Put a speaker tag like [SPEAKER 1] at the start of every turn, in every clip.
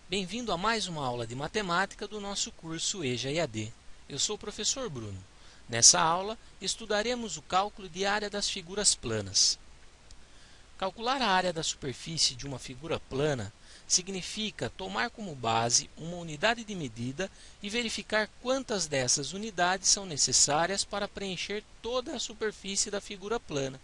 [SPEAKER 1] Bem-vindo a mais uma aula de matemática do nosso curso EJA EAD. Eu sou o professor Bruno. Nessa aula, estudaremos o cálculo de área das figuras planas. Calcular a área da superfície de uma figura plana significa tomar como base uma unidade de medida e verificar quantas dessas unidades são necessárias para preencher toda a superfície da figura plana.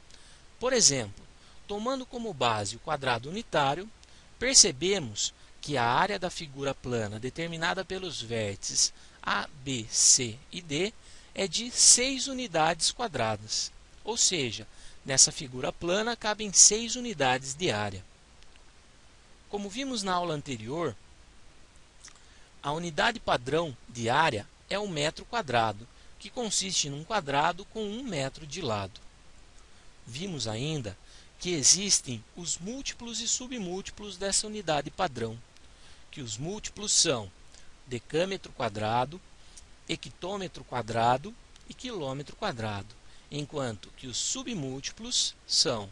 [SPEAKER 1] Por exemplo, tomando como base o quadrado unitário, percebemos que a área da figura plana determinada pelos vértices A, B, C e D é de 6 unidades quadradas. Ou seja, nessa figura plana cabem 6 unidades de área. Como vimos na aula anterior, a unidade padrão de área é o metro quadrado, que consiste num quadrado com 1 metro de lado. Vimos ainda que existem os múltiplos e submúltiplos dessa unidade padrão, que os múltiplos são decâmetro quadrado, hectômetro quadrado e quilômetro quadrado, enquanto que os submúltiplos são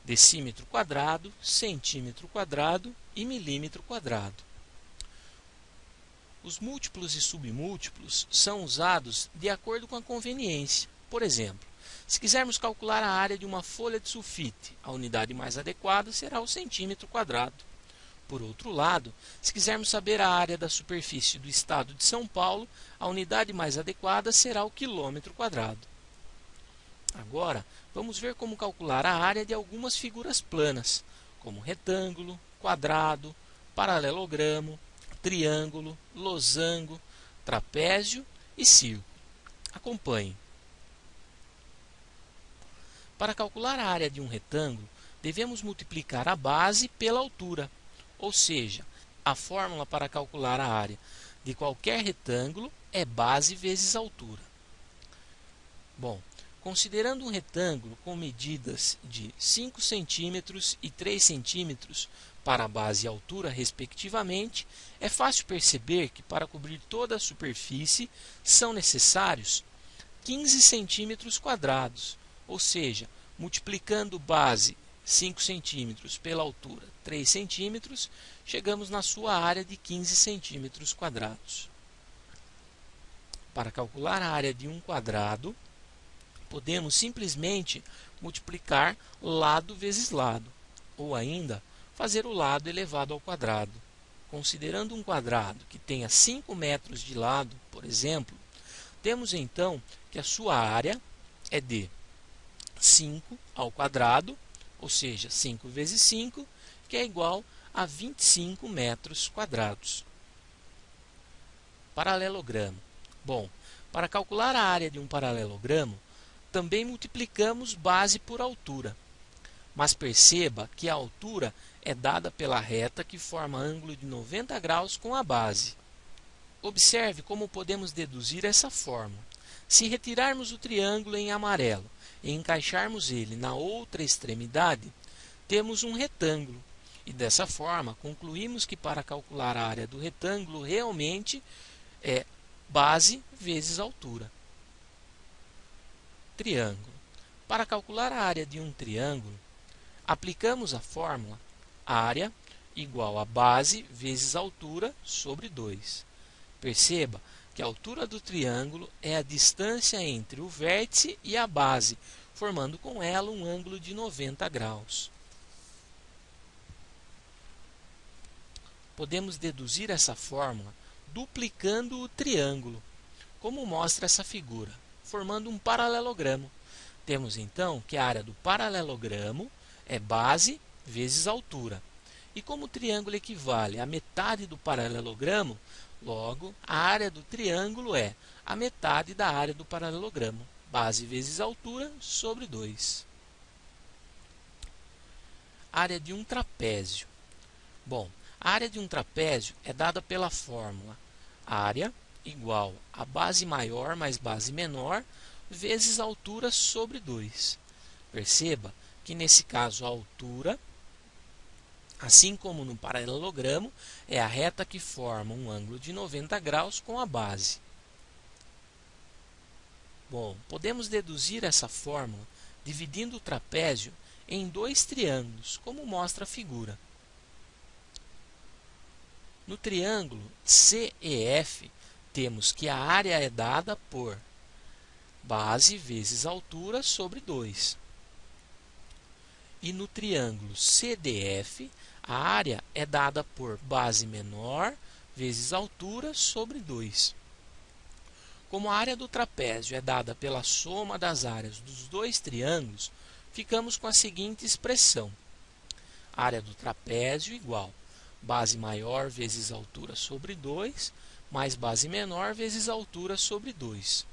[SPEAKER 1] decímetro quadrado, centímetro quadrado e milímetro quadrado. Os múltiplos e submúltiplos são usados de acordo com a conveniência. Por exemplo, se quisermos calcular a área de uma folha de sulfite, a unidade mais adequada será o centímetro quadrado. Por outro lado, se quisermos saber a área da superfície do estado de São Paulo, a unidade mais adequada será o quilômetro quadrado. Agora, vamos ver como calcular a área de algumas figuras planas, como retângulo, quadrado, paralelogramo, triângulo, losango, trapézio e círculo. Acompanhe. Para calcular a área de um retângulo, devemos multiplicar a base pela altura. Ou seja, a fórmula para calcular a área de qualquer retângulo é base vezes altura. Bom, considerando um retângulo com medidas de 5 cm e 3 cm para a base e altura, respectivamente, é fácil perceber que para cobrir toda a superfície são necessários 15 cm quadrados, ou seja, multiplicando base 5 cm pela altura 3 cm, chegamos na sua área de 15 cm quadrados. Para calcular a área de um quadrado, podemos simplesmente multiplicar lado vezes lado, ou ainda fazer o lado elevado ao quadrado. Considerando um quadrado que tenha 5 metros de lado, por exemplo, temos então que a sua área é de 5 ao quadrado, ou seja, 5 vezes 5, que é igual a 25 metros quadrados. Paralelogramo. Bom, para calcular a área de um paralelogramo, também multiplicamos base por altura. Mas perceba que a altura é dada pela reta que forma ângulo de 90 graus com a base. Observe como podemos deduzir essa fórmula. Se retirarmos o triângulo em amarelo e encaixarmos ele na outra extremidade, temos um retângulo. E dessa forma, concluímos que para calcular a área do retângulo realmente é base vezes altura. Triângulo. Para calcular a área de um triângulo, aplicamos a fórmula área igual a base vezes altura sobre 2. Perceba que a altura do triângulo é a distância entre o vértice e a base, formando com ela um ângulo de 90 graus. Podemos deduzir essa fórmula duplicando o triângulo, como mostra essa figura, formando um paralelogramo. Temos então que a área do paralelogramo é base vezes altura. E como o triângulo equivale à metade do paralelogramo, logo, a área do triângulo é a metade da área do paralelogramo, base vezes altura sobre 2. Área de um trapézio. Bom, a área de um trapézio é dada pela fórmula área igual a base maior mais base menor vezes altura sobre 2. Perceba que nesse caso a altura, assim como no paralelogramo, é a reta que forma um ângulo de 90 graus com a base. Bom, podemos deduzir essa fórmula dividindo o trapézio em 2 triângulos, como mostra a figura. No triângulo CEF, temos que a área é dada por base vezes altura sobre 2. E no triângulo CDF, a área é dada por base menor vezes altura sobre 2. Como a área do trapézio é dada pela soma das áreas dos dois triângulos, ficamos com a seguinte expressão: área do trapézio igual base maior vezes altura sobre 2, mais base menor vezes altura sobre 2.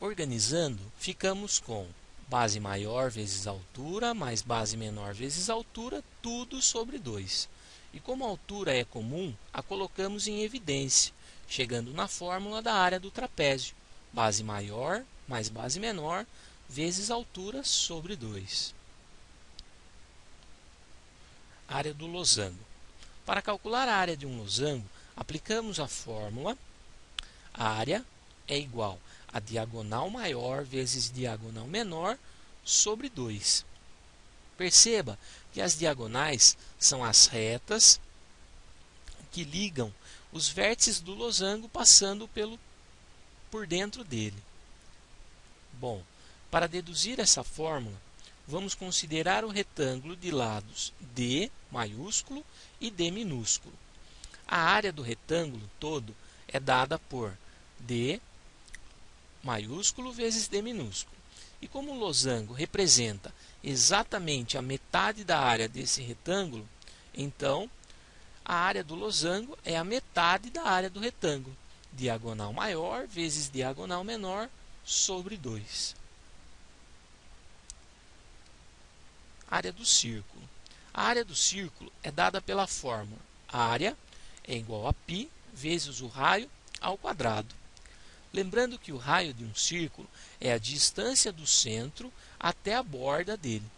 [SPEAKER 1] Organizando, ficamos com base maior vezes altura, mais base menor vezes altura, tudo sobre 2. E como a altura é comum, a colocamos em evidência, chegando na fórmula da área do trapézio, base maior mais base menor vezes altura sobre 2. Área do losango. Para calcular a área de um losango, aplicamos a fórmula: área é igual a diagonal maior vezes diagonal menor sobre 2. Perceba que as diagonais são as retas que ligam os vértices do losango passando por dentro dele. Bom, para deduzir essa fórmula, vamos considerar o retângulo de lados D maiúsculo e D minúsculo. A área do retângulo todo é dada por D maiúsculo vezes D minúsculo. E como o losango representa exatamente a metade da área desse retângulo, então a área do losango é a metade da área do retângulo, diagonal maior vezes diagonal menor sobre 2. Área do círculo. A área do círculo é dada pela fórmula: área é igual a π vezes o raio ao quadrado. Lembrando que o raio de um círculo é a distância do centro até a borda dele.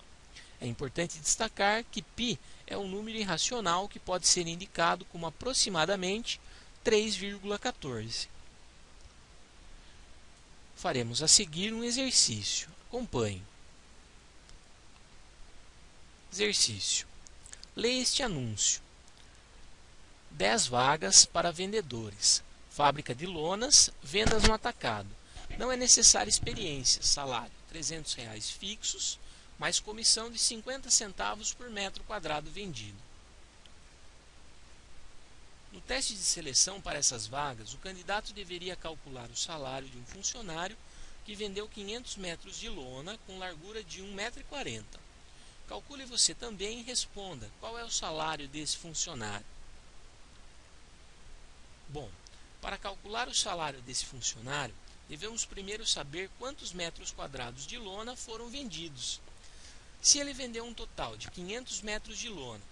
[SPEAKER 1] É importante destacar que π é um número irracional que pode ser indicado como aproximadamente 3,14. Faremos a seguir um exercício. Acompanhe. Exercício. Leia este anúncio: 10 vagas para vendedores. Fábrica de lonas, vendas no atacado. Não é necessária experiência. Salário: R$300 fixos, mais comissão de 50 centavos por metro quadrado vendido. No teste de seleção para essas vagas, o candidato deveria calcular o salário de um funcionário que vendeu 500 metros de lona com largura de 1,40 m. Calcule você também e responda qual é o salário desse funcionário. Bom, para calcular o salário desse funcionário, devemos primeiro saber quantos metros quadrados de lona foram vendidos. Se ele vendeu um total de 500 metros de lona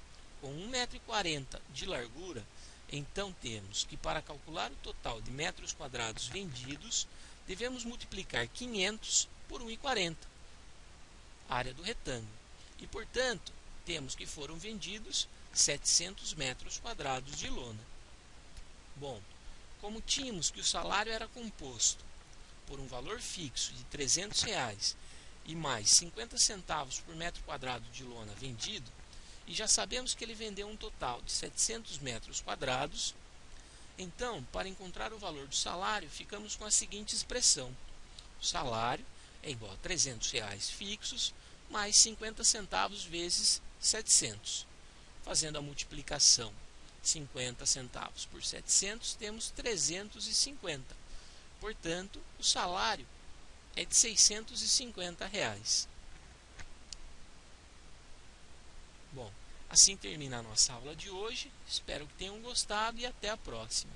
[SPEAKER 1] com 1,40 m de largura, então temos que, para calcular o total de metros quadrados vendidos, devemos multiplicar 500 por 1,40, área do retângulo. E, portanto, temos que foram vendidos 700 metros quadrados de lona. Bom, como tínhamos que o salário era composto por um valor fixo de R$300 e mais 50 centavos por metro quadrado de lona vendido, e já sabemos que ele vendeu um total de 700 metros quadrados, então, para encontrar o valor do salário, ficamos com a seguinte expressão: o salário é igual a R$300 fixos mais 50 centavos vezes 700. Fazendo a multiplicação 50 centavos por 700, temos 350. Portanto, o salário é de R$650. Bom, assim termina a nossa aula de hoje. Espero que tenham gostado e até a próxima.